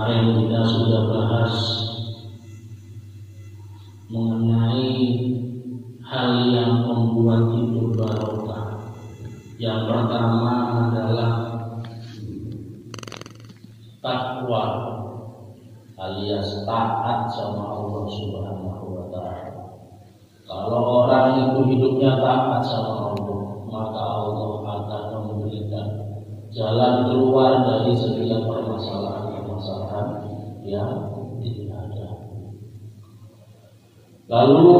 Kemarin kita sudah bahas mengenai hal yang membuat hidup barokah. Yang pertama adalah takwa alias taat sama Allah Subhanahu wa Ta'ala. Kalau orang itu hidupnya taat sama Allah, maka Allah akan memberikan jalan keluar dari setiap permasalahan yang ada. Lalu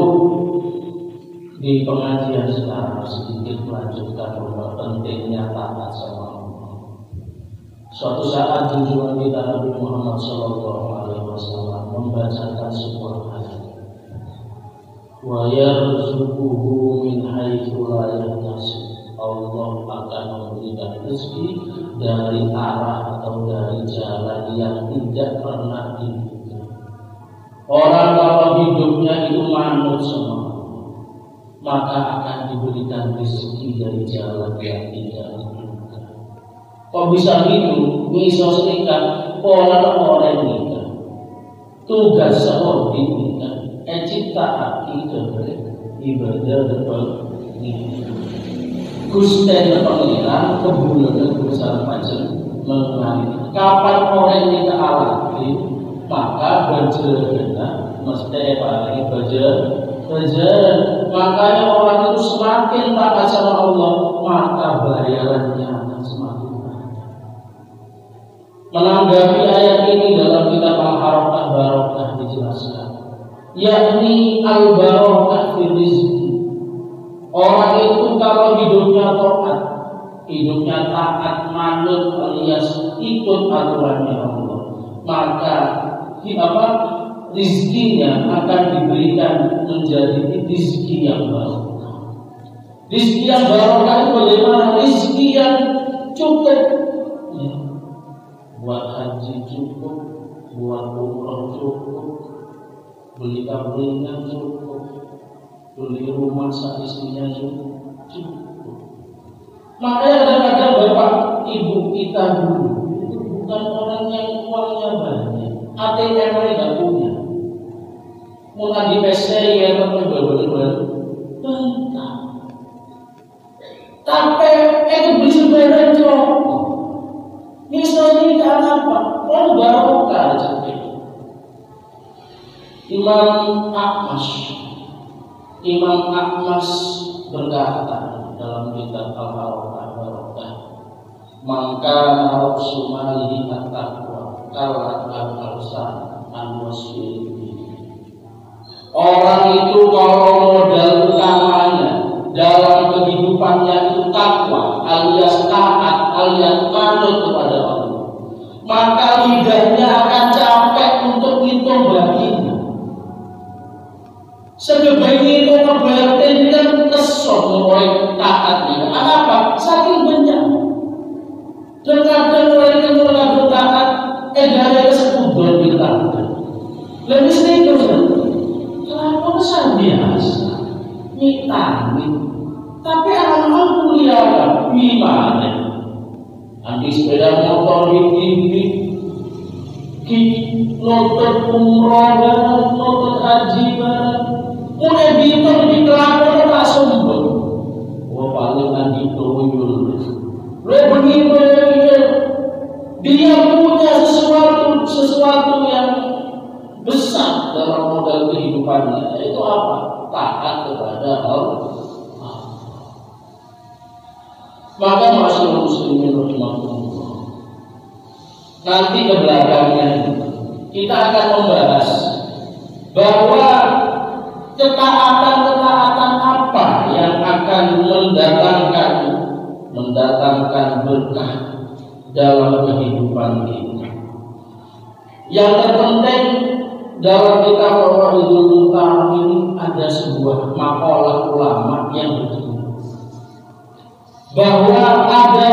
di pengajian sekarang sedikit melanjutkan bahwa pentingnya taat sama Allah. Suatu saat junjungan kita Nabi Muhammad SAW membacakan sebuah ayat, wa yarzuquhu min haitsu la yahtasib. Allah akan memberikan rezeki dari arah atau dari jalan yang tidak pernah diduga. Orang kalau hidupnya itu manut sama Allah, maka akan diberikan rezeki dari jalan yang tidak diduga. Kok bisa gitu? Misal nikah, orang nikah, tugas seorang nikah, cipta hati dari ibadah depan nikah. Gusti Pengiran kebulan besar panjang mengenai kapan orang nikah alami, maka berjalan mesti paling berjalan. Makanya orang itu semakin taat sama Allah, maka bayarannya akan semakin banyak. Menanggapi ayat ini dalam kitab Al-Harakah Barokah dijelaskan, yakni al-barokah fi rizki. Orang itu kalau hidupnya taat, hidupnya taat manut alias ikut aturannya Allah, maka rizkinya akan diberikan menjadi rizki yang barokah. Rizki yang barokah itu bagaimana? Rizki yang cukup, ya. Buat haji cukup, buat umroh cukup, beli kabelnya cukup, beli rumah istrinya cukup. Makanya kadang-kadang bapak ibu kita dulu itu bukan orang yang uangnya banyak, ATM mereka punya. Mulai di PC ya teman baru bantah. Tapi itu beli sepeda cokok. Misalnya ini karena apa? Oh barokah aja. Imam Ahmas berkata dalam kitab Al-Harakah Barokah, maka harus sumalihi at-taqwa kalat al-arsan an-wasfiri. Orang itu kalau modal utamanya dalam kehidupannya itu takwa alias taat alias manut kepada Allah, maka lidahnya akan capek untuk ngitung baginya. Sebagai itu ngebatin kan kesok mulai taatnya. Kenapa? Saking banyak. Terkadang orang yang mulai taat, dari kesebut kita. Lebih sedikit. Kenapa besar biasa? Mitani. Tapi anak-anak kuliah gimana? Nanti sepeda motor di nonton umroh, nonton haji bareng. Mulai bingung di kelakon tak sombong. Wah paling nanti tuyul. Lo begitu dia punya sesuatu yang besar dalam modal kehidupannya. Itu apa? Taat kepada Allah. Maka masyarakat muslimin rahimahullah, nanti ke belakangnya kita akan membahas bahwa ketaatan apa yang akan mendatangkan berkah dalam kehidupan kita. Yang terpenting dalam kitab Fawaidul Mu'tabar ini ada sebuah makalah ulama yang begini, bahwa ada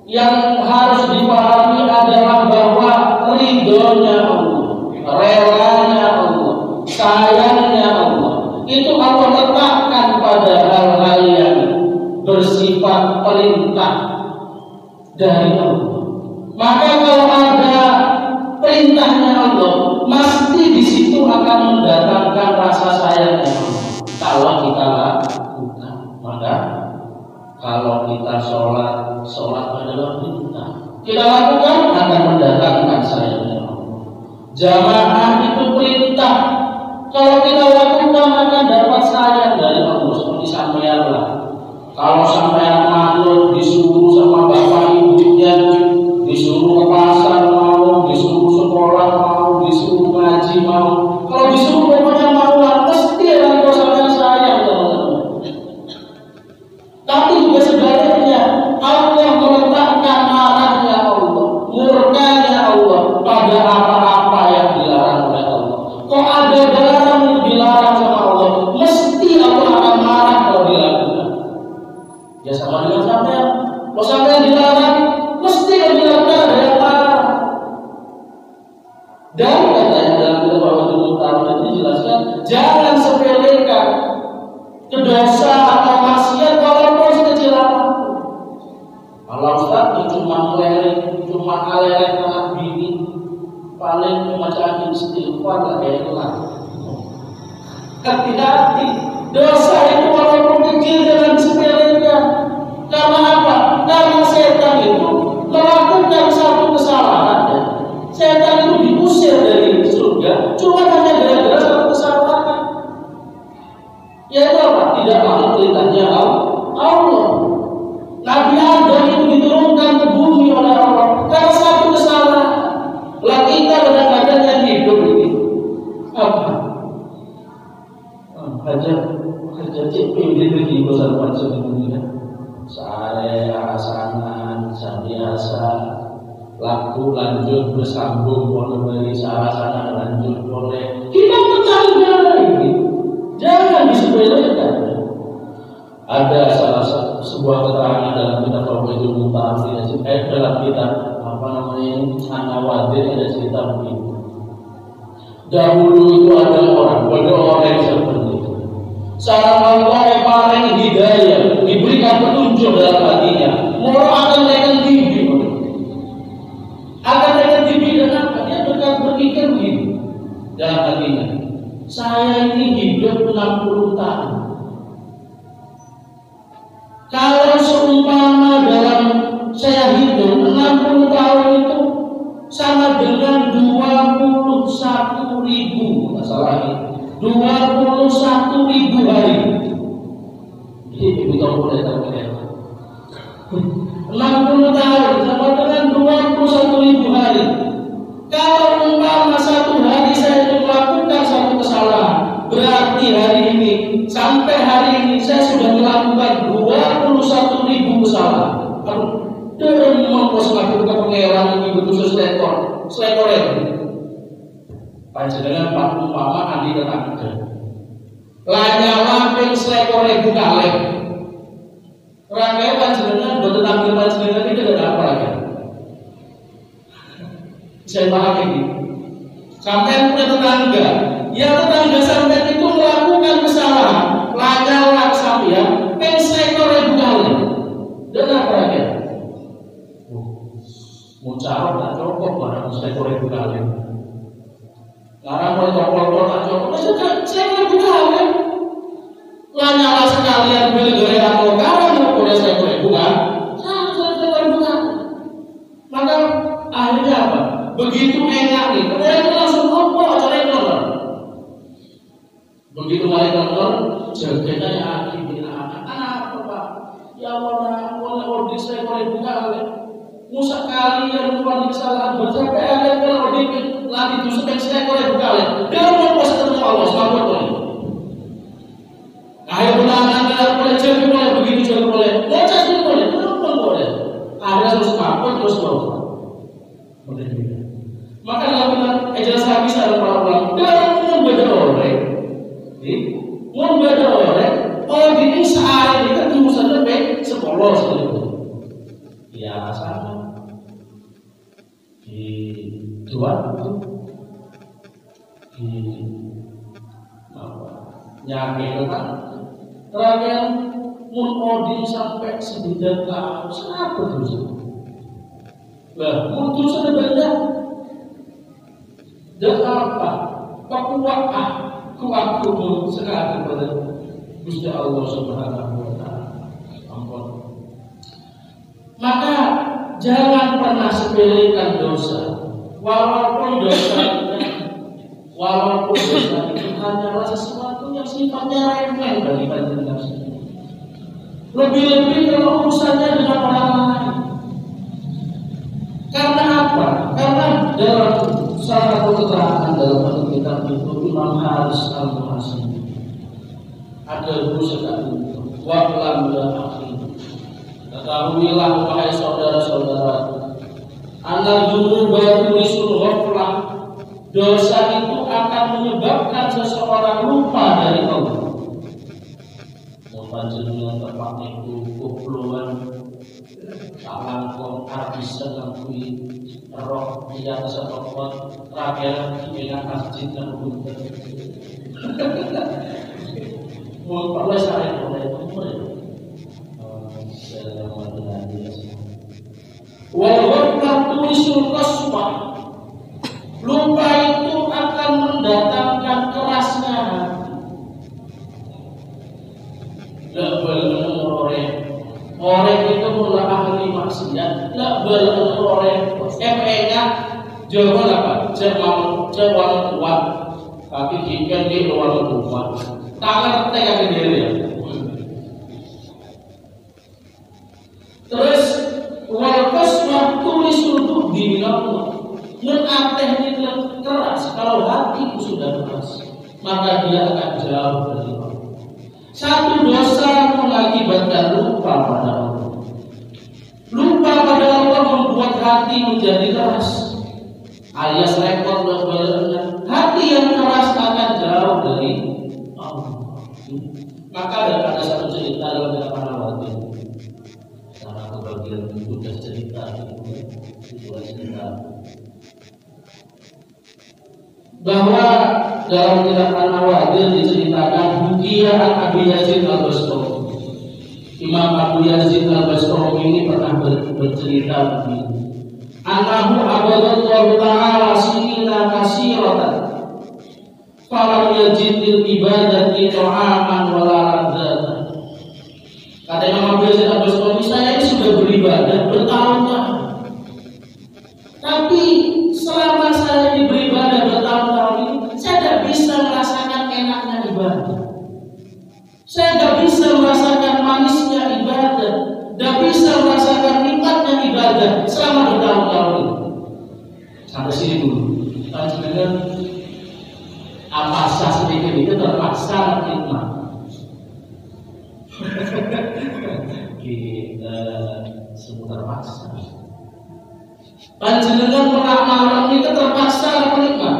yang harus dipahami adalah bahwa ridhonya Allah, relanya Allah, sayangnya Allah itu Allah letakkan pada hal-hal yang bersifat perintah dari Allah. Maka kalau ada perintahnya Allah, pasti di situ akan mendatangkan rasa sayangnya Allah. Kalau kita lakukan, maka kalau kita sholat adalah perintah, kita lakukan akan mendatangkan sayangnya Allah. Jamaah itu perintah, kalau kita lakukan akan dapat sayang dari Allah. Seperti sampean lah, kalau sampean manut disuruh sama bapak ibunya, disuruh ke pasar mau, disuruh sekolah mau, disuruh ngaji mau, kalau disuruh pokoknya mau, pasti orang tua sampean sayang teman-teman. Tapi juga sebaliknya, Allah meletakkan marahnya Allah, murkanya Allah pada apa-apa yang dilarang oleh Allah. Kok ada barang yang dilarang sama Allah, mesti Allah akan marah kalau dilakukan. Ya sama dengan sampean, kalau sampean dilarang, mesti kalau dilakukan ada yang marah. Dan katanya dalam kitab Al-Qur'an Taala ini dijelaskan, jangan sepelekan dosa atau maksiat walaupun sekecil apapun. Kalau Ustaz cuma meleleh, cuma kaleleh tangan bini, paling cuma cari istighfar lah kayak lah. Hati-hati, dosa itu walaupun kecil jangan disepelekan. Karena apa? Karena setan itu melakukan satu kesalahan. Setan itu diusir dari surga cuma hanya gara-gara satu kesalahan. Yaitu apa? Tidak mau perintahnya Allah. Nabi Adam itu diturunkan ke bumi oleh Allah karena satu kesalahan. Lah kita kadang-kadang yang hidup ini apa? Kerja cip pinggir di besar macam ini kan. Sare arasanan, biasa, laku lanjut bersambung, boleh sarasana lanjut boleh. Kita tetangga ini, jangan disepelekan. Ada sebuah keterangan dalam kitab Fawaidul Muta'affin, dalam kitab An-Nawadir ada cerita begini. Dahulu itu ada orang seperti itu. Sarang Allah yang paling hidayah, diberikan petunjuk dalam hatinya, mau akan naikkan tinggi, dan apa? Dia berpikir begini dalam hatinya, saya ini hidup 60 tahun. Kalau seumpama dalam saya hidup 60 tahun itu sama dengan 21.000, masalahnya 21.000 hari. Jadi kita boleh tahu ya. 60 tahun sama dengan 21.000 hari. Kalau umpama satu hari saya itu melakukan satu kesalahan, berarti hari ini sampai hari ini saya sudah melakukan 21.000 kesalahan. Kalau dengan mengkos melakukan pengeran ini betul selekor itu. Panjenengan Pak umpama andi tetangga. Lanyala ping selekor ribu kali. Rakyat panjenengan buat tetangga panjenengan ini tidak apa lagi. Saya paham ini. Sampai punya tetangga, ya tetangga sampai itu melakukan kesalahan, lanyala sampai ping selekor ribu kali. Dan apa lagi? Muncul tak cocok barang selekor ribu kali. Karena mulai topol-topol tak cocok, saya bukan kan? Lanyala sekalian beli gorengan lokal, mau boleh saya bukan? Saya bukan. Maka akhirnya apa? Begitu enak nih, kemudian langsung apa? Cari nomor. Begitu mulai nomor, jadinya yakin apa Pak? Ya Allah, boleh saya bukan. Musa kalian bukan kesalahan bersampai ada kalau lagi itu sampai saya boleh bukan. Dia mau puasa ketemu Allah SWT. Ayo benar boleh jadi boleh begitu jadi boleh. Mau jadi boleh, kenapa boleh? Ada terus kapot terus boleh. Maka dalam jelas lagi saya orang dia mau beda orang, mau beda orang. Oh ini saat ini kan cuma sampai sekolah saja. Ya sama. Di dua itu di nyampe kan terakhir mun sampai 9 tahun apa terus lah mun terus ada banyak dan apa kuatku sekali kepada Gusti Allah Subhanahu wa taala. Ampun. Maka jangan pernah sepelekan dosa. Walaupun dosa itu hanyalah sesuatu yang sifatnya remeh bagi panjenengan sendiri. Lebih-lebih kalau urusannya dengan orang lain. Karena apa? Karena dalam salah satu keterangan dalam kitab itu Imam Haris Al-Muhasibi ada guru sekali wa'lam ya akhi, ketahuilah wahai saudara-saudara, anna dzunuba turisul ghaflah, dosa itu akan menyebabkan seseorang lupa dari Allah. Panjenengan tempat itu kupluan langkong artisan langkui roh di atas tempat rakyat di masjid dan bukan mau perlu saya mulai walaupun tulisul qaswah, lupa itu akan mendatangkan kerasnya hati. Gak boleh orang itu mulai ahli maksiat, gak boleh orang enggak jangan apa, jangan kuat, tapi jika dia orang kuat, tangan tekan sendiri ya. Terus walaupun waktu disuruh dibilang mengateh itu keras, kalau hatiku sudah keras, maka dia akan jauh dari Allah. Satu dosa mengakibatkan lupa pada Allah. Lupa pada Allah membuat hati menjadi keras, alias repot berbelernya. Hati yang keras akan jauh dari Allah. Maka ada satu cerita dalam kitab An-Nawawi. Karena kebagian itu sudah cerita bahwa dalam kitab An-Nawawi diceritakan Bukia Abu Yazid Al-Bastami. Imam Abu Yazid Al-Bastami ini pernah bercerita begini. Anahu abadallahu ta'ala sinina kasiratan falam yajidil ibadati ta'aman wala radzatan. Kata Imam Abu Yazid Al-Bastami, saya ini sudah beribadah bertahun-tahun, tapi selama saya beribadah bertahun-tahun ini, saya tidak bisa merasakan enaknya ibadah. Saya tidak bisa merasakan manisnya ibadah, tidak bisa merasakan nikmatnya ibadah selama bertahun-tahun ini. Sampai sini dulu. Panjenengan apa sah sedikit itu terpaksa nikmat. Kita semua terpaksa. Panjenengan malam itu terpaksa nikmat.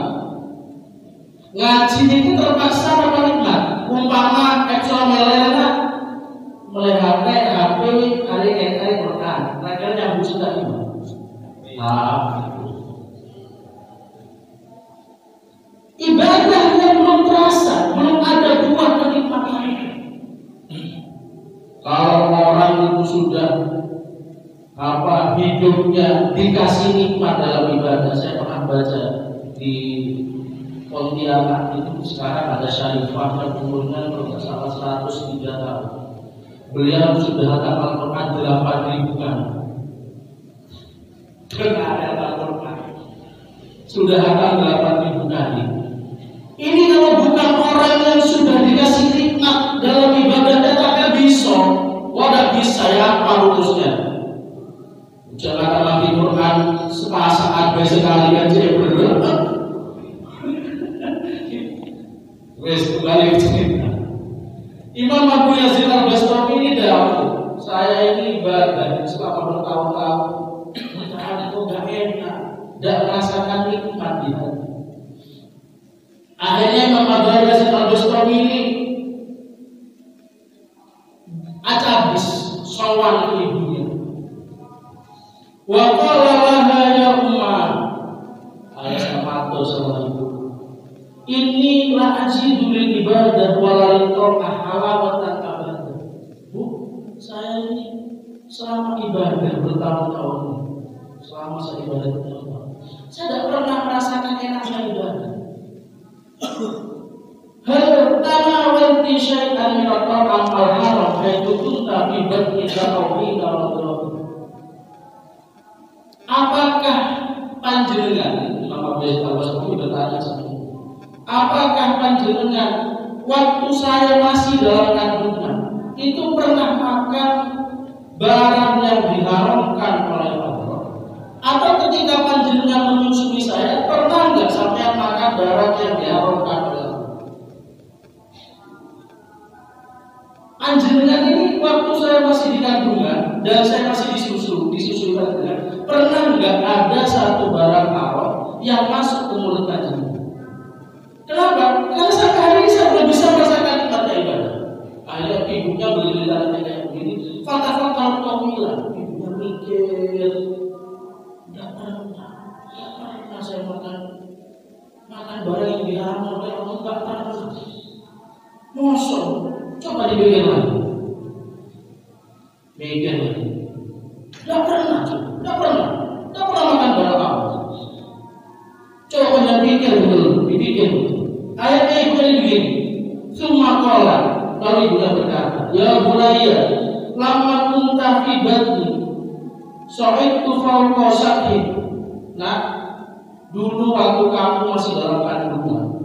Ngaji itu terpaksa nikmat. Umpama ekstra melena melihat HP hari Quran, mereka nyambung sudah ini. Ibadahnya belum terasa, belum ada buah kenikmatan. Kalau orang itu sudah hidupnya dikasih nikmat dalam ibadah. Saya pernah baca di Pontianak itu sekarang ada Syarifah yang umurnya kalau tidak salah 103 tahun. Beliau sudah hafal Quran 8.000 kali. Sudah hafal 8.000 kali. Ini kalau bukan orang yang sudah dikasih nikmat dalam ibadahnya, tak bisa. Wadah bisa ya apa rumusnya? Jangan lagi Quran sepasaat sekali aja berdoa. Wes kembali ke cerita. Imam Abu Yazid Al-Bastami ini dahulu, saya ini ibadah selama bertahun-tahun, bertahan itu gak enak, tidak merasakan nikmat di hati. Akhirnya Imam Abu Yazid Al-Bastami ini acabis sowan ke ibunya. Wa qala laha ya ummah, alias matur sama ibu. Ini la ajidu lil ibadah wala lil ta'ah halawatan abadah. Bu, saya ini selama ibadah bertahun-tahun, selama saya ibadah bertahun-tahun, saya tidak pernah merasakan enak-enaknya ibadah. Hal tanawalti syai'an min at-ta'am al-haram haitsu kunta fi bad'ika tauhid al-rabb. Apakah panjenengan Imam Abu Yazid bertanya seperti itu? Apakah panjenengan waktu saya masih dalam kandungan itu pernah makan barang yang diharamkan oleh Allah? Atau ketika panjenengan menyusui saya pernah nggak sampai makan barang yang diharamkan oleh Allah? Panjenengan ini waktu saya masih di kandungan dan saya masih disusui panjenengan, pernah nggak ada satu barang haram yang masuk ke mulut panjenengan? Kenapa? Karena sampai hari ini saya belum bisa merasakan nikmatnya ibadah. Akhirnya ibunya bercerita kayak begini, fakta-fakta kaumilah, ibunya mikir, nggak pernah saya makan barang yang diharamkan oleh Allah, nggak pernah. Mosok, coba dipikir lagi, mikir lagi, nggak pernah makan barang apa. Coba kalian pikir dulu, dipikir. Ayatnya ibu ini begini. Summa qala, lalu ibunya berkata, ya bunayya, lamma kunta fi batni, sa'idtu fawqa sakhi. Nah, dulu waktu kamu masih dalam kandungan,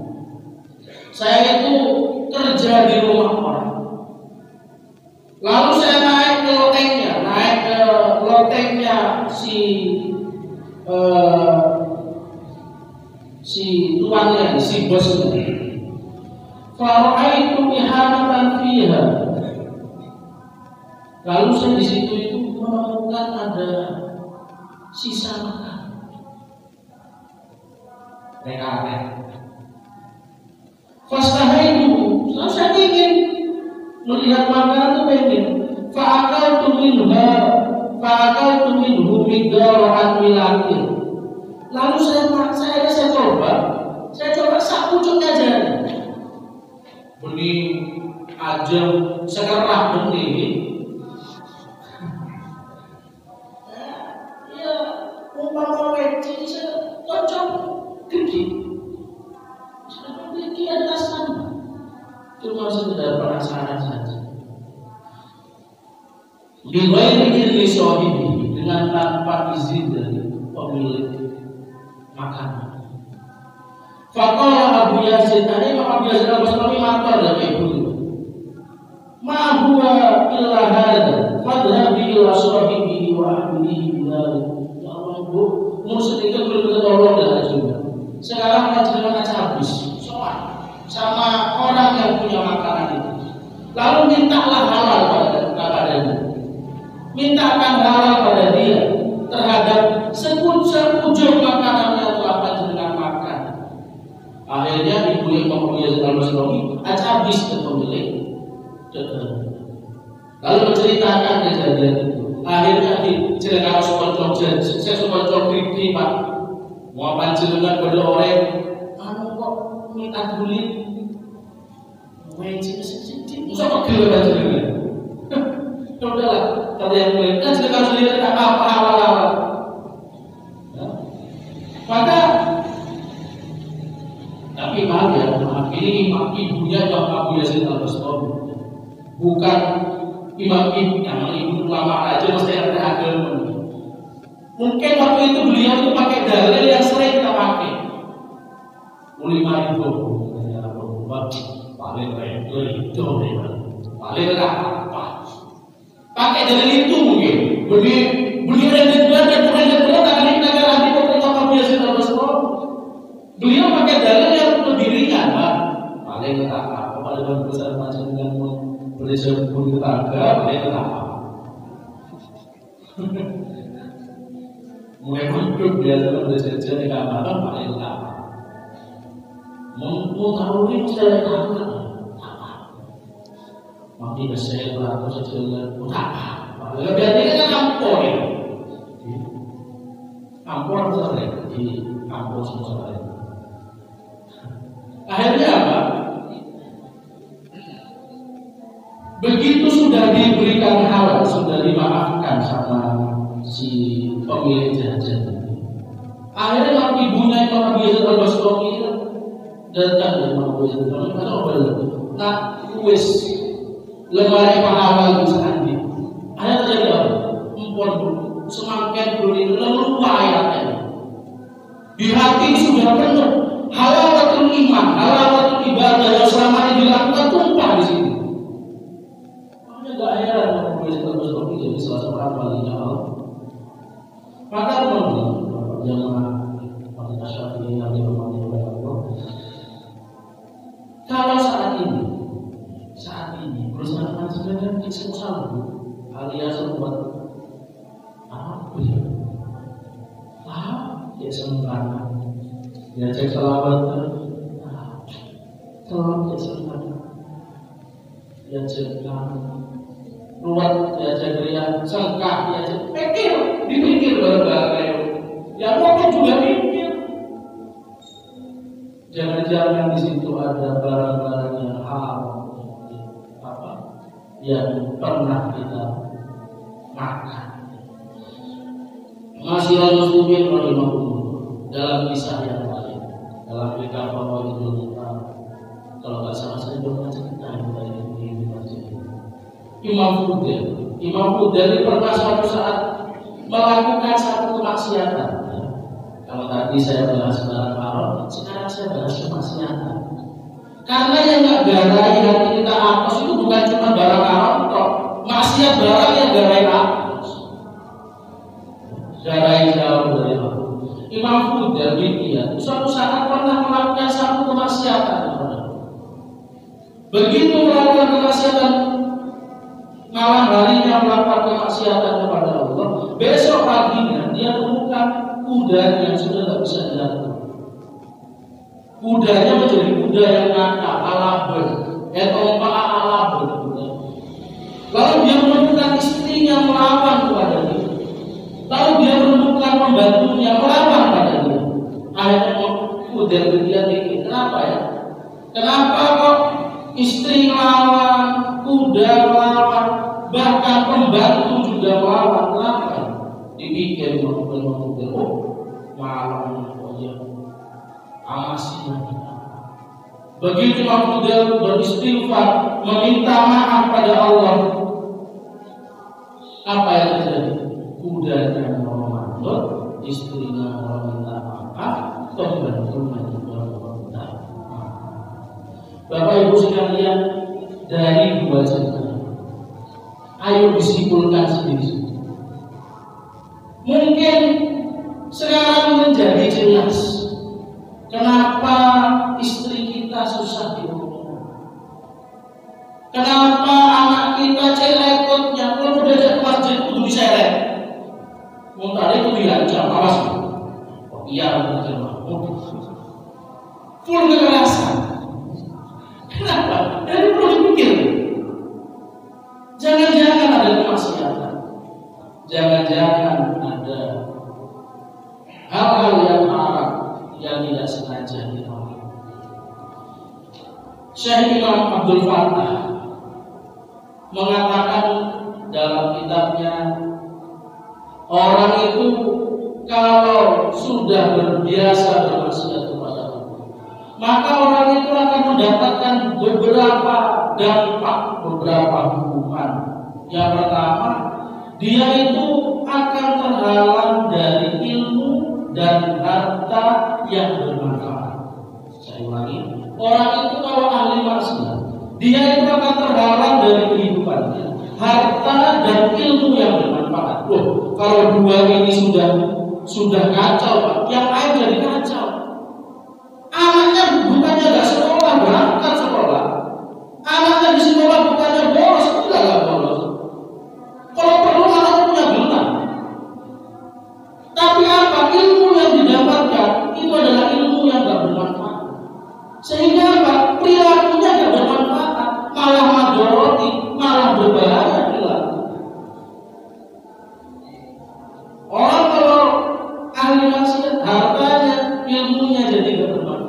saya itu kerja di rumah orang. Lalu saya naik ke lotengnya si tuannya, si bosnya. Fara'aitu ihanatan fiha. Lalu saya di situ itu menemukan ada sisa makan. Rek-rek. Fastahaitu. Lalu saya ingin melihat makanan itu pengen. Fa'akaltu minhu miqdaran milakin. Lalu saya coba sak pucuknya aja. Benih aja sekerah benih. Ya, umpama weci saya cocok gigi. Gigi adalah sama. Cuma sekedar penasaran saja. Biwairi ilmi sahibi, dengan tanpa izin dari pemilik makanan. Faqala Abu Yazid, tadi Abu Yazid al-Bastami matur dari ibu. Ma huwa illa hadza, fadhhabi ila sahibihi wa ahlihi bidzalik. Ya Allah, Bu, sedikit betul-betul tolong dan juga. Sekarang panjenengan aja habis. Soal sama orang yang punya makanan itu. Lalu mintalah halal kepadanya. Mintakan halal pada dia terhadap sekujur makanan yang telah panjenengan makan. Akhirnya ibu yang Abu Yazid al-Bastami aja habis ke pemilik. Lalu menceritakan kejadian itu. Akhirnya diceritakan saya sekolah kripti Pak. Mau panjenengan pada orang, kok minta kulit, wajib sedikit, usah pegel panjenengan. Udahlah, kalian boleh kan ceritakan sendiri tidak apa awal-awal. Maka tapi maaf ya, ini ibunya Imam Abu Yazid al-Bastami, bukan imam yang ibu ulama aja mesti ada agama. Mungkin waktu itu beliau itu pakai dalil yang sering kita pakai. 5.000 paling itu paling apa? Pakai dalil itu mungkin. Beliau yang benar akan dikatakan nanti pemerintah Abu Yazid al-Bastami. Beliau pakai dalil yang lebih ringan, Pak. Paling apa? Paling besar macam dengan berisau pun tetangga, paling apa? Mulai hidup biasa berjajan di kamar paling apa? Mau tahu ini saya tahu apa? Mati besar atau sejalan apa? Berarti kan ampun ya. Ampun selesai di ampun selesai. Akhirnya apa? Begitu sudah diberikan halal, sudah dimaafkan sama si pemilik jajan. Akhirnya ibunya Imam Abu Yazid Al-Bastami datang dari Abu Yazid Al-Bastami kata apa lagi? Nah, wis lemari pahala bisa andi. Ada terjadi apa? Empon semakin beri lupa ayatnya. Di hati sudah penuh halawatul iman, halawatul ibadah yang selama ini dilakukan tumpah di sini. Makanya gak heran Abu Yazid Al-Bastami jadi salah seorang walinya Allah. Maka teman-teman jamaah Majelis Syafi'i yang dirahmati oleh Allah, kalau saat ini berusaha sebenarnya kita selalu alias buat apa ya? Ya sementara ya cek selawat ya sementara ya cek ruwet ya cek ria sengkak ya cek dipikir bareng-bareng ya mau juga mikir. Jangan-jangan di situ ada barang-barang yang haram yang pernah kita makan. Masyiral muslimin rahimahullah, dalam kisah yang lain, dalam kitab Fawaidul Kitab, kalau nggak salah saya belum cerita ini Imam Fudail pernah suatu saat melakukan satu kemaksiatan. Kalau tadi saya bahas barang haram, sekarang saya bahas kemaksiatan. Karena yang nggak garai hati kita apes itu bukan cuma barang haram, kok maksiat barang yang garai apes, garai jauh dari Allah. Imam Fudail dia suatu saat pernah melakukan satu kemaksiatan. Begitu melakukan kemaksiatan, malam harinya melakukan kemaksiatan kepada Allah, besok paginya dia menemukan kudanya yang sudah tidak bisa dilakukan. Kudanya menjadi kuda yang nakal, alabel, alabel. Lalu dia menemukan istrinya melawan kepada dia. Lalu dia menemukan pembantunya melawan pada dia. Akhirnya kuda dia mikir, kenapa ya? Kenapa kok istri melawan, kuda melawan, bahkan pembantu juga melawan? Kenapa? Dipikir malam amasinya. Begitu Imam Fudail beristighfar, meminta maaf pada Allah, apa yang terjadi? Kudanya memanggil, istrinya meminta maaf, pembantunya juga meminta maaf. Bapak Ibu sekalian, dari dua cerita, ayo disimpulkan sendiri. Mungkin sekarang menjadi jelas kenapa istri kita susah dihubungi, kenapa anak kita celekotnya kalau udah ke masjid itu diseret, mau tadi itu diancam, awas, oh iya betul, full kekerasan. Kenapa? Dari perlu dipikir. Jangan-jangan ada kemaksiatan, jangan-jangan ada hal-hal yang haram yang tidak sengaja dilakukan. Syekh Imam Abdul Fattah mengatakan dalam kitabnya, orang itu kalau sudah berbiasa bermaksiat kepada Allah, maka orang itu akan mendapatkan beberapa dampak, beberapa hukuman. Yang pertama, dia itu akan terhalang dari ilmu dan harta yang bermanfaat. Saya ulangi, orang itu kalau ahli maksiat, dia itu akan terhalang dari kehidupannya, harta dan ilmu yang bermanfaat. Oh, kalau dua ini sudah kacau, Pak, yang lain jadi kacau. Anaknya bukannya nggak sekolah, berangkat sekolah. Anaknya di sekolah bukannya bolos, enggak bolos. Kalau perlu anaknya punya gelar. Tapi apa? Ilmu yang didapatkan itu adalah ilmu yang tidak bermanfaat. Sehingga apa? Perilakunya tidak bermanfaat, malah madoroti, malah berbahaya perilaku. Orang kalau ahli maksiat, hartanya, ilmunya jadi tidak bermanfaat.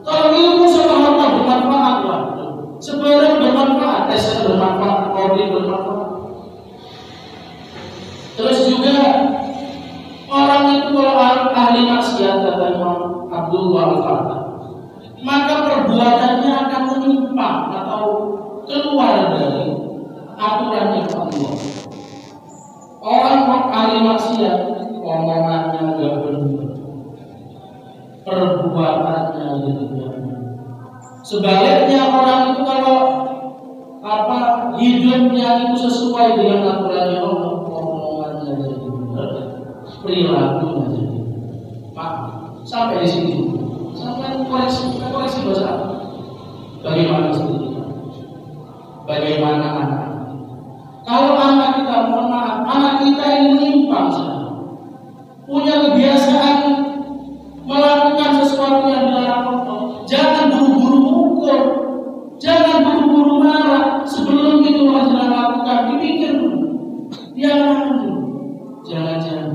Kalau ilmu sama harta bermanfaat, sebenarnya bermanfaat, tes bermanfaat, kode bermanfaat. Terus juga orang Orang itu kalau ahli maksiat, kata Imam Abdullah Al-Fatah, maka perbuatannya akan menyimpang atau keluar dari aturan yang Allah. Orang ahli maksiat, omongannya nggak benar, perbuatannya tidak benar. Sebaliknya orang itu kalau hidupnya itu sesuai dengan aturannya Allah, omongannya jadi benar, perilakunya jadi benar. Sampai di sini, sampai koreksi bahasa. Bagaimana sendiri? Bagaimana anak? Kalau anak kita, mohon maaf, anak kita ini menyimpang saja, punya kebiasaan melakukan sesuatu yang dilarang Allah, jangan buru-buru ukur, jangan buru-buru marah. Sebelum itu harus dilakukan, dipikir dulu, diamalkan dulu. Jangan-jangan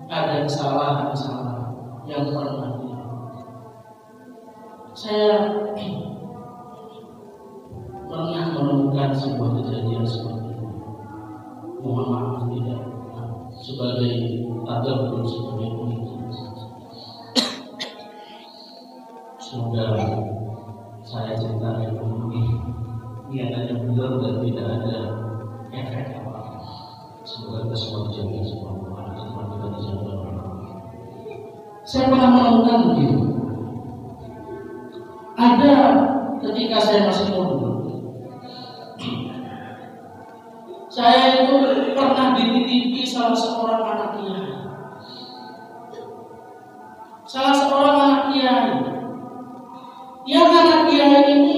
ada kesalahan yang pernah dilakukan. Saya pernah menemukan sebuah kejadian seperti ini. Mohon maaf tidak sebagai tadabbur, sebagai pemikiran saja. Semoga saya ceritakan ini niatannya benar dan tidak ada efek apa-apa. Semoga kita semua dijaga, semua teman kita dijaga. Saya pernah menemukan begini. Ada ketika saya masih muda, saya itu pernah dititipi salah seorang anak kiai. Salah seorang anak kiai. Yang anak kiai ini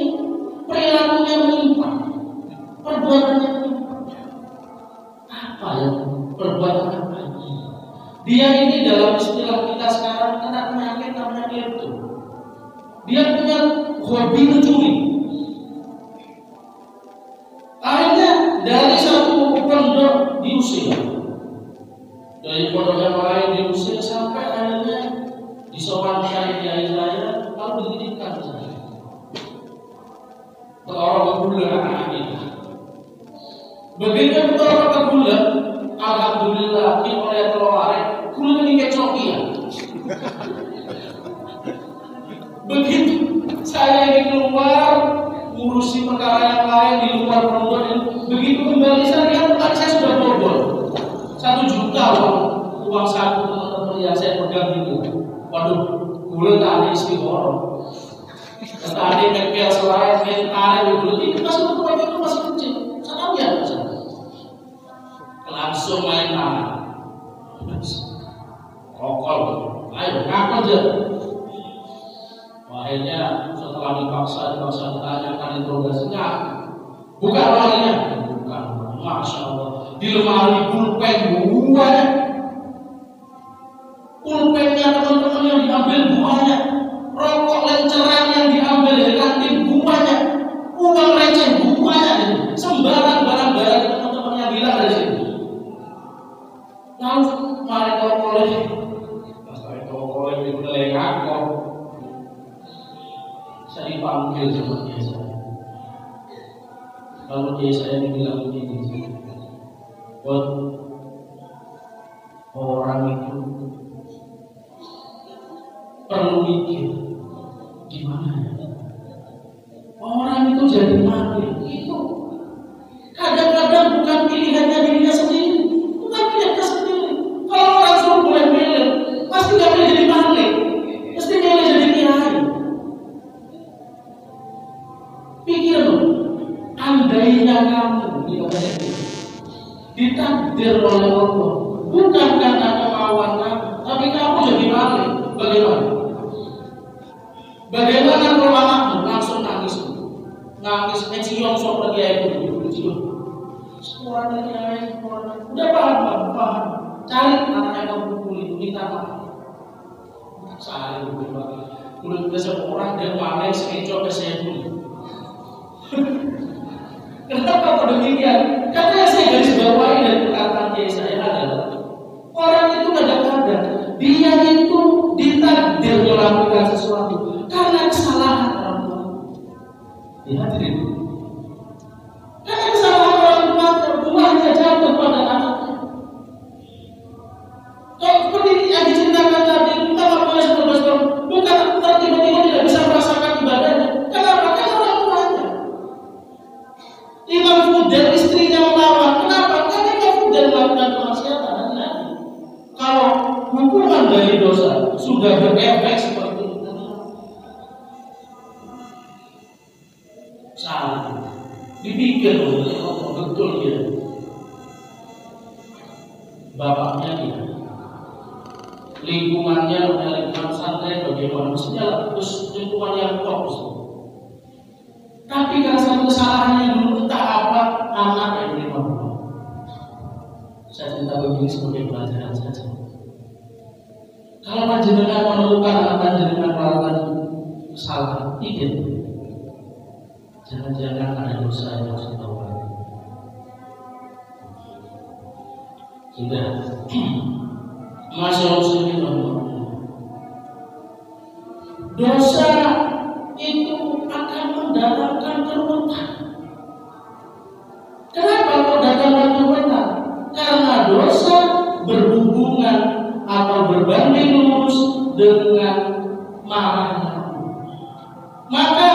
perilakunya menyimpang, perbuatannya menyimpang. Apa ya perbuatan apa ini? Dia ini dalam istilah kita sekarang kena penyakit namanya itu. Dia punya hobi mencuri. Akhirnya dari satu pondok diusir, dari pondok yang lain diusir, sampai akhirnya disowankan kiai saya, lalu dititipkan saya. Orang bulan anak ini. Begitu orang ke bulan, alhamdulillah kita oleh keluar, bulan ini kecokian. Begitu saya ini keluar ngurusi perkara yang lain di luar pondok, dan begitu kembali saya lihat saya sudah bobol 1 juta uang saku teman-teman yang saya pegang itu. Waduh, bulan tadi istiqoroh. Tadi kepel selain tarik dulu ini masih itu masih kecil, sangat biasa. Langsung main tangan, kokol, ayo ngaku aja. Akhirnya setelah dipaksa ditanyakan interogasinya, bukan orangnya, bukan, masya Allah, di lemari pulpen buahnya, pulpennya teman-teman yang diambil buahnya. Rokok lenceran yang diambil dari kantin buahnya, uang receh buahnya, sembarang barang-barang teman-teman yang hilang dari sini. Lalu mari kau kolej di belakang kau. Saya dipanggil sama dia saya. Lalu dia saya bilang begini, buat orang itu perlu mikir gimana ya? Orang itu jadi mati itu kadang-kadang bukan pilihannya dirinya sendiri, bukan pilihannya sendiri. Kalau orang suruh boleh milih, pasti nggak boleh jadi mati, mesti milih jadi kiai. Pikir loh, andainya kamu ditakdir oleh Allah, bukan karena kemauan kamu, tapi kamu jadi mati, bagaimana? Bagaimana kalau anakmu langsung nangis, cium sok lagi itu, cium. Sekolah lagi udah paham. Cari anak yang kamu pukul itu, minta maaf. Saya udah seorang dan mana yang sekejap ke saya dulu. Kenapa kok demikian? Karena saya garis bawahi dari perkataan kiai saya adalah orang itu kadang-kadang dia itu ditakdir melakukan sesuatu karena kesalahan orang tua. Hadirin. Karena kesalahan orang tua, buahnya jatuh pada anaknya. Kalau seperti ini bapaknya tidak, lingkungannya lingkungan pesantren bagaimana, mestinya terus lingkungan yang fokus. Tapi karena satu kesalahannya dulu entah apa, anak yang menerima Allah. Saya cerita begini sebagai pelajaran saja. Kalau panjenengan menemukan anak panjenengan melakukan kesalahan, tidak, jangan-jangan ada dosa yang harus kita ubah. Sudah, masyaallah muslimin, dosa itu akan mendatangkan keruwetan. Kenapa mendatangkan keruwetan? Karena dosa berhubungan atau berbanding lurus dengan marahnya. Maka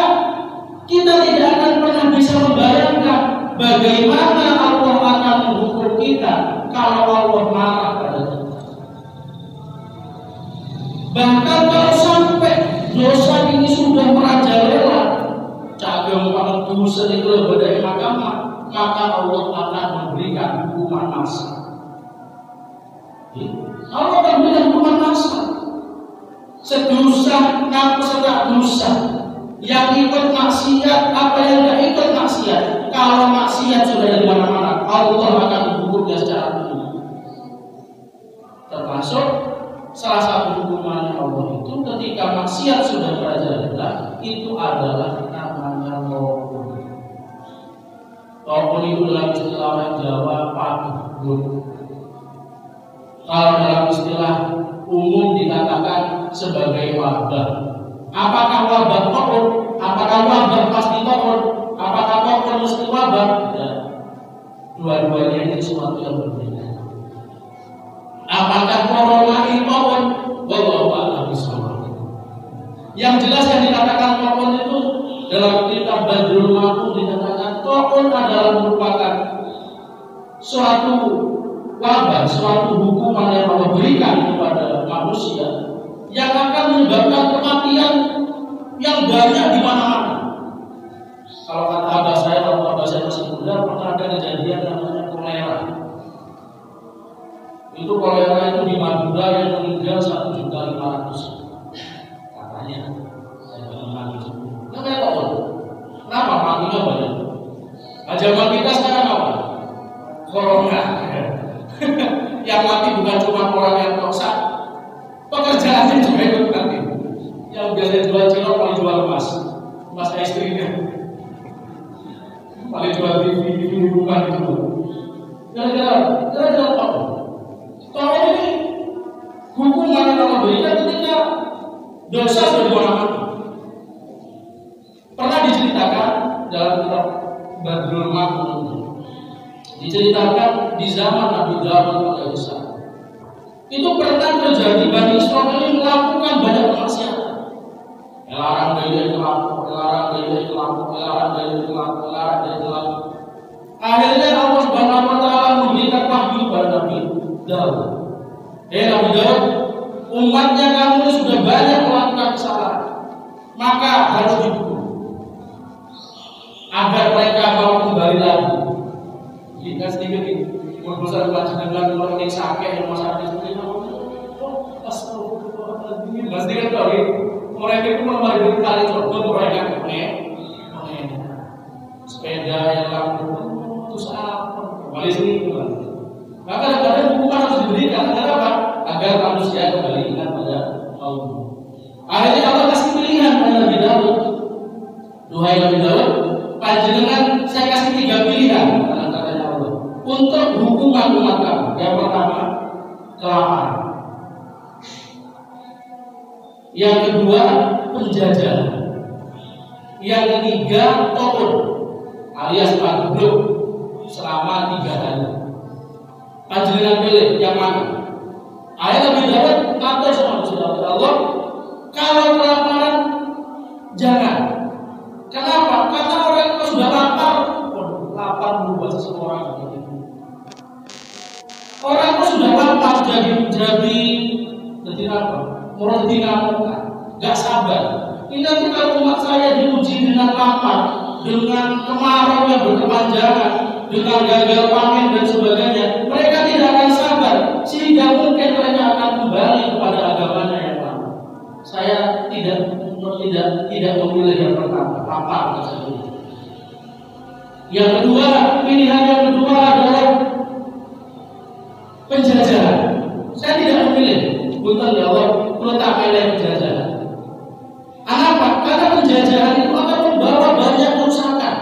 kita tidak akan pernah bisa membayangkan bagaimana Allah akan menghukum kita kalau Allah marah pada kita. Bahkan kalau sampai dosa ini sudah merajalela, cagam pangestu senikle badai mahkamah, maka Allah akan memberikan hukuman massa. Allah akan memberikan hukuman massa. Sedosa ngaku sedak dosa, yang ikut maksiat apa yang tidak ikut maksiat. Kalau maksiat sudah di mana-mana, Allah akan menghukumnya secara umum. Termasuk salah satu hukuman Allah itu ketika maksiat sudah merajalela, itu adalah namanya tawon. Tawon itu dalam istilah orang Jawa paduh. Kalau dalam istilah umum dikatakan sebagai wabah. Apakah wabah tawon? Apakah wabah pasti tawon? Apakah tawon mesti wabah? Ya. Dua-duanya ini sesuatu yang berbeda. Apakah corona ini tawon? Wallahu a'lam bishawab. Yang jelas yang dikatakan tawon itu dalam kitab Badrul Ma'un dikatakan tawon adalah merupakan suatu wabah, suatu hukuman yang Allah berikan kepada manusia yang akan menyebabkan kematian yang banyak di mana-mana. Kalau kata abah saya, waktu abah saya masih muda, pernah ada kejadian namanya kolera. Itu kolera itu di Madura yang meninggal 1.500.000 katanya. Saya pernah itu. Namanya apa? Kenapa matinya banyak? Zaman kita sekarang apa? Corona. Yang mati bukan cuma orang yang toksik, pekerjaannya juga ikut mati. Yang biasa jual cilok paling jual emas istrinya, paling jual TV rumah itu. Gara-gara apa? Kalau ini hukuman yang Allah berikan ketika dosa sudah dimana-mana. Pernah diceritakan dalam kitab Badrul Ma'un, diceritakan di zaman Nabi Dawud alaihissalam. Itu pernah terjadi Bani Israil melakukan banyak kemaksiatan. Melarang gaya kelaku, melarang gaya kelaku, melarang gaya kelaku, melarang gaya kelaku. Akhirnya Allah Subhanahu wa taala memberikan wahyu kepada Nabi Dawud. Nabi Dawud, umatnya kamu sudah banyak melakukan kesalahan, maka harus dihukum agar mereka mau kembali lagi. Jika sedikit ini berusaha dengan orang yang sakit yang masalah itu, astagfirullahaladzim. Pasti kan tahu mereka itu memang berkali coba mereka sepeda yang lampu terus apa kembali sini kan. Maka kadang-kadang hukuman harus diberikan kenapa? Agar manusia kembali ingat pada Allah. Akhirnya Allah kasih pilihan pada Nabi Dawud. Duhai Nabi Dawud, panjenengan saya kasih 3 pilihan untuk hukuman umat kamu. Yang pertama, kelaparan. Yang kedua, penjajahan. Yang ketiga, tawon alias pagebluk selama 3 hari. Panjenengan pilih yang mana? Ayat Nabi Dawud atau sama Allah, kalau kelaparan jangan. Kenapa? Karena orang itu sudah lapar membuat seseorang. Orang itu sudah lapar jadi apa? Meroti ngamukan, gak sabar. Ini nanti kalau umat saya diuji dengan lapar, dengan kemarau yang berkepanjangan, dengan gagal panen dan sebagainya, mereka tidak akan sabar. apa saja. Yang kedua, pilihan yang kedua adalah penjajahan. Saya tidak memilih. Punten ya Allah, kalau tak pilih penjajahan. Kenapa? Karena penjajahan itu akan membawa banyak kerusakan.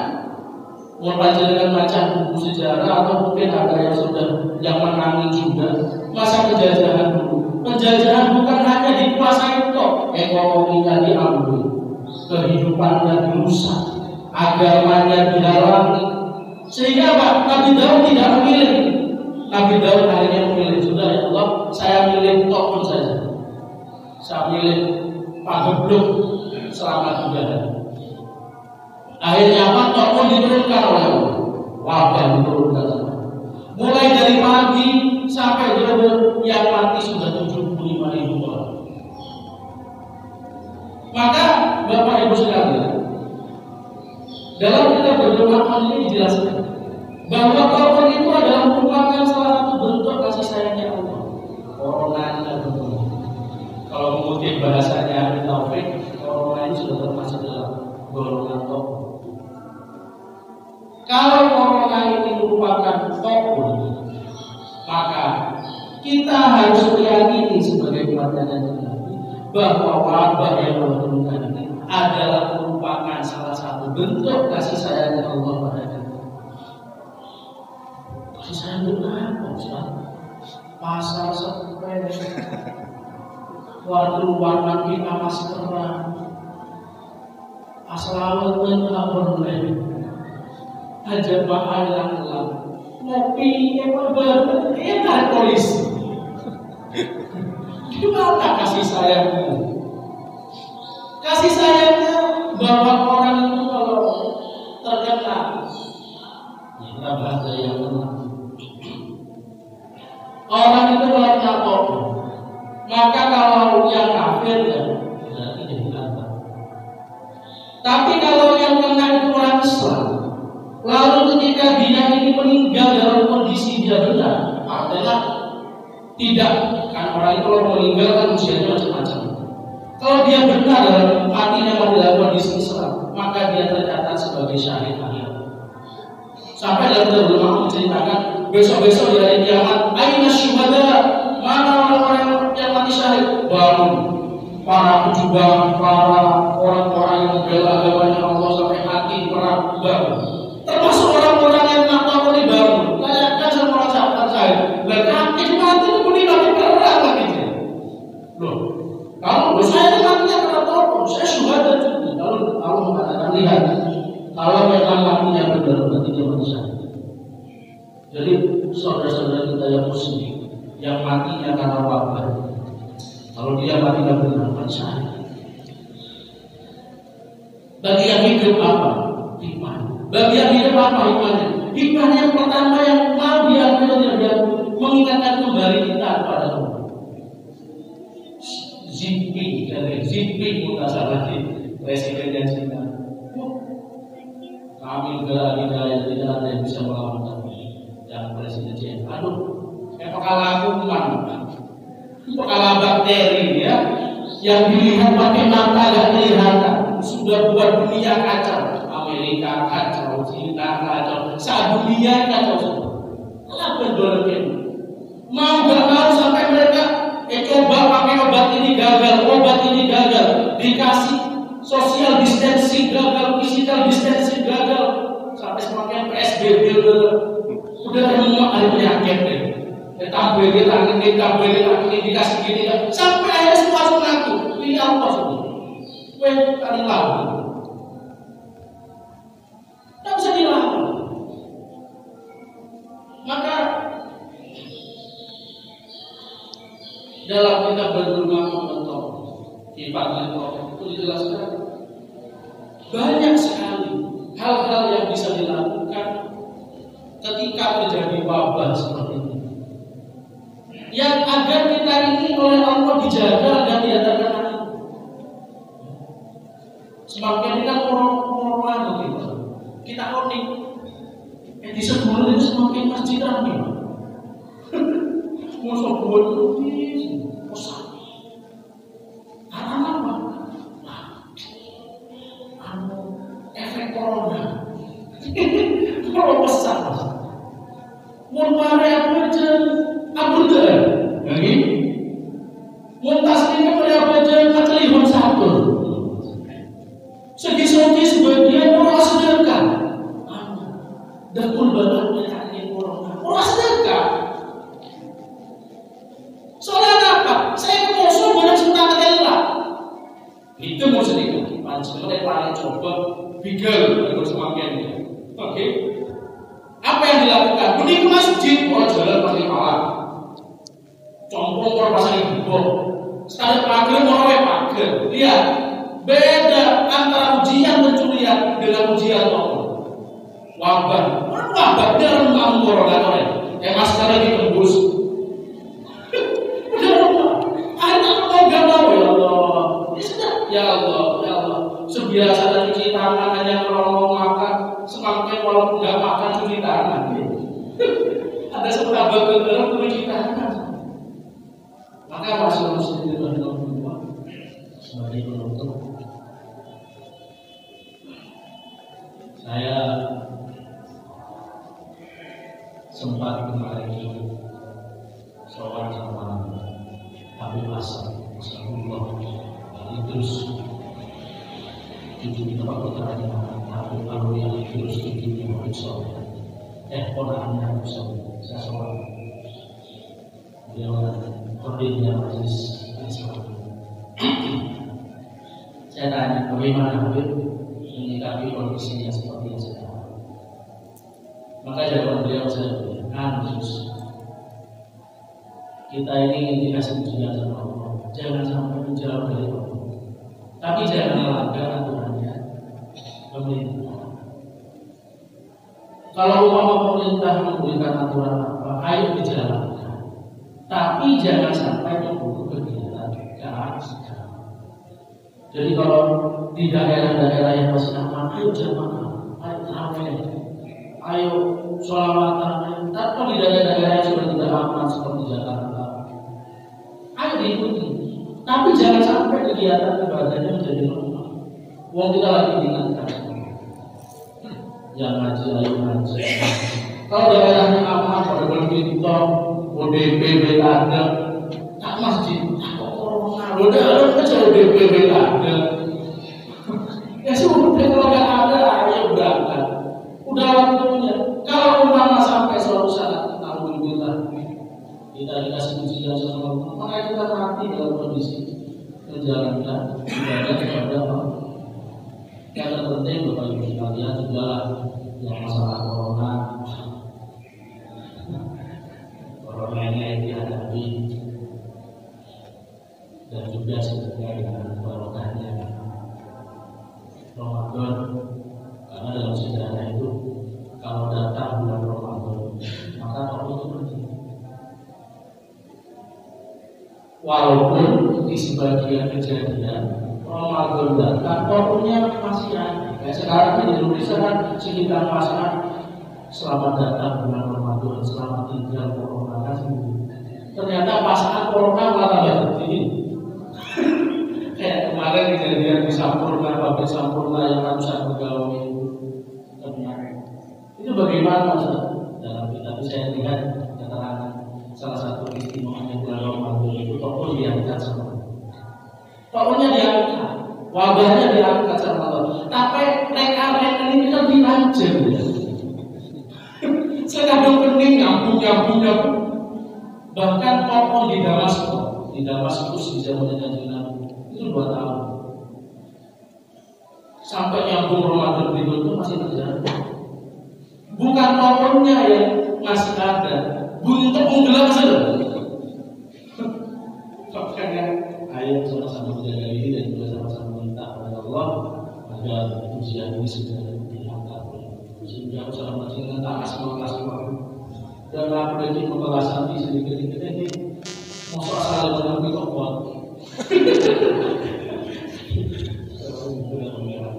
Mempelajari macam buku sejarah atau mungkin ada yang sudah yang menangi juga masa penjajahan dulu. Penjajahan bukan hanya dikuasai kok, ekonominya diambil, kehidupannya dirusak, agamanya dihalangi. Sehingga Pak, Nabi Daud tidak memilih. Nabi Daud akhirnya memilih, sudah ya Allah, saya milih tokun saja. Saya milih pagebluk selama 3 hari. Akhirnya apa? Tokun diturunkan oleh Allah. Wabah diturunkan. Mulai dari pagi sampai dulu yang mati sudah 75.000 orang. Maka Bapak Ibu sekalian, dalam kitab Berdoa ini dijelaskan bahwa tokun itu adalah merupakan salah satu bentuk kasih sayangnya Allah. Corona betul. Kalau mengutip bahasanya Taufik, corona ini sudah termasuk dalam golongan tokun. Kalau corona ini merupakan tokun, maka kita harus meyakini sebagai umatnya bahwa wabah yang Allah turunkan ini adalah merupakan salah satu bentuk kasih sayang Allah pada kita. Kasih sayang itu apa, Ustaz? Pasar sepele, waktu warna kita maskeran, asalamualaikum warahmatullahi aja bahalang ngopi yang baru enak polisi. Gimana kasih sayangmu? Kasih sayangnya bahwa orang itu kalau terkena, kita bahasa yang benar. Orang itu kalau nyapok, maka kalau yang kafir ya berarti jadi apa? Tapi kalau yang kena itu orang Islam, lalu ketika dia ini meninggal dalam kondisi dia benar, artinya tidak, kan orang itu kalau meninggal kan usianya macam-macam. Kalau dia benar dalam matinya dalam kondisi Islam, maka dia tercatat sebagai syahid akhir. Sampai dalam Al-Quran menceritakan besok-besok di hari kiamat, aina syuhada, mana orang-orang yang mati syahid? Bangun para pejuang, para orang-orang yang membela agamanya Allah sampai mati perang bangun. Termasuk orang-orang yang nakal ini bangun. Tanyakan sama orang sahabat saya, berarti mati itu mati perang lagi. Loh, kalau saya itu matinya karena tokon, saya syuhada juga. Lalu Allah mengatakan, lihat, kalau memang matinya benar, berarti dia mati syahid. Jadi saudara-saudara kita yang muslim, yang matinya karena wabah, kalau dia matinya benar, mati syahid. Bagi yang hidup apa? Iman. Bagi yang hidup apa imannya? Iman yang pertama yang mau diambil dia mengingatkan kembali kita kepada Allah. Zipi mutasarati presidennya Cina. Kami negara yang tidak ada yang bisa melawan kami. Yang presiden Cina. Aduh, kalah kuman, kalah bakteri ya. Yang dilihat pakai mata gak kelihatan. Sudah buat dunia kacau. Amerika kacau, Cina kacau, dunia kacau semua. Kenapa demikian? Mau gak mau sampai mereka coba pakai obat ini gagal, dikasih social distancing gagal, physical distancing gagal, sampai semakin PSBB udah semua ada penyakit deh. Tampil ini dikasih gini sampai akhirnya semua mengaku ini apa semua? Tadi lalu, tak bisa dilawan. Maka dalam kitab Berdoa Mentok sifatnya itu dijelaskan banyak sekali hal-hal yang bisa dilakukan ketika terjadi wabah seperti ini, yang agar kita ini oleh Allah dijaga dan diadakan. Semakin kita orang begitu, kita unik. Di sebulan itu semakin masjid ramai. Musuh buat itu pusat. Karena apa? mare apa aja abur deh lagi muntas ini mare apa aja ketelihon satu segi-segi sebagian orang sedekah dan kurban mereka ini orang sedekah soalnya apa? Saya musuh banyak senang ketelah itu mau sedekah sebenarnya paling coba bigel untuk semakin oke. Apa yang dilakukan? Pergi ke masjid, orang jalan pasti kalah. Compong orang pasang ibu, sekali pagar orang pagar. Lihat, beda antara ujian pencurian dengan ujian Allah. Wabah, wabah dia rentam corona orang. Masker lagi tembus. Udah lupa. Ada apa enggak mau ya Allah? Ya Allah, ya Allah. Sebiasa dari cuci tangan hanya kalau mau makan. Semakin walaupun nggak makan cuci tangan, ada seberapa beberapa cuci tangan. Maka Rasulullah SAW sebagai penutup, saya sempat kemarin seorang sama Habib Hasan, Rasulullah Idrus, cucu tempat putranya. Kalau yang terus tinggi Muhammad SAW, ponakannya SAW, saya seorang dia koordinnya majelis Islam. Saya tanya bagaimana Habib menyikapi kondisinya seperti yang sekarang. Maka jawaban beliau saya berikan khusus. Kita ini dikasih ujian sama Allah, jangan sampai menjauh dari Allah. Tapi jangan melanggar aturannya pemerintah. Kalau pemerintah memberikan aturan apa, ayo dijalankan. Tapi jangan sampai membunuh kegiatan keagamaan. Jadi kalau di daerah-daerah yang masih aman, ayo jamaah, ayo tarawih, ayo sholawatan. Tapi di daerah-daerah yang sudah tidak aman seperti Jakarta, ayo diikuti. Tapi jangan sampai kegiatan ibadahnya menjadi lemah. Wong kita lagi diingatkan, yang ngaji ayo ngaji. Kalau daerahnya aman, pada berpintok, ODP ada, tak masjid, tak corona, udah aja ODP ada. Ya sudah kalau nggak ada, ayo berangkat. Udah waktunya. Kalau umpama sampai suatu saat, alhamdulillah kita dikasih ujian sama Allah, maka kita mati dalam kondisi menjalankan ibadah kepada Allah. Yang terpenting Bapak Ibu sekalian adalah yang masalah corona ini dihadapi dan juga sebenarnya dengan barokahnya Ramadan, karena dalam sejarah itu kalau datang bulan Ramadan maka tokoh itu pergi. Walaupun di sebagian kejadian Ramadan datang, tokohnya masih ada. Kayak sekarang di Indonesia kan sekitar pasangan selamat datang bulan Ramadan, selamat tinggal corona kan. Ternyata pasangan corona malah begini. Kayak kemarin kejadian di Sampurna, pabrik Sampurna yang ratusan pegawai itu ternyata. Itu bagaimana Ustaz? Dalam kitab saya lihat keterangan salah satu istimewanya bulan Ramadan itu tokoh diangkat sama tokohnya diangkat, wabahnya diangkat sama Allah. Tapi reka-reka ini kan dilanjut. Saya kadang pening nyambung. Bahkan tokoh di Damaskus di zaman Nabi itu 2 tahun. Sampai nyambung Ramadan berikut itu masih terjadi. Bukan tokohnya yang masih ada, bunyi unggelam saja. Makanya ayo sama-sama menjaga diri dan juga sama-sama minta kepada Allah agar ujian ini segera diangkat. Sehingga usaha masih dengan tak asma dan aku lagi pembalasan di sedikit-sedikit ini mau soal dalam itu kuat.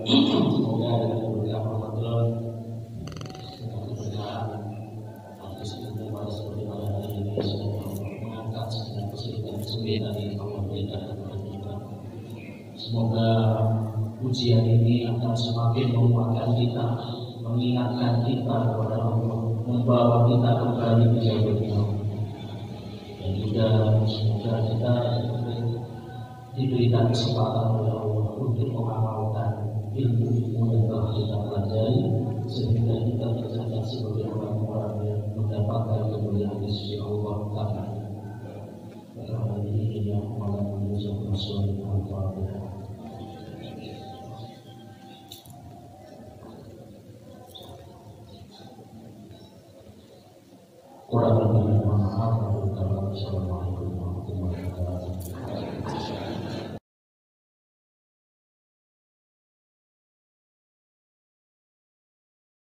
Semoga dengan beberapa Ramadan mudah-mudahan atas kepada seperti pada hari ini semoga mengangkat segala kesulitan dari pemerintah dan kita. Semoga ujian ini akan semakin menguatkan kita, mengingatkan kita kepada Allah membawa kita kembali ke jalurnya. Dan juga semoga kita diberikan kesempatan oleh Allah untuk mengamalkan ilmu yang telah kita pelajari, sehingga kita tercatat sebagai orang-orang yang mendapatkan kemuliaan di sisi Allah Taala. Ini yang malam mengucapkan suatu al-Fatihah. Kurang lebih mohon maaf. Wassalamualaikum warahmatullahi wabarakatuh.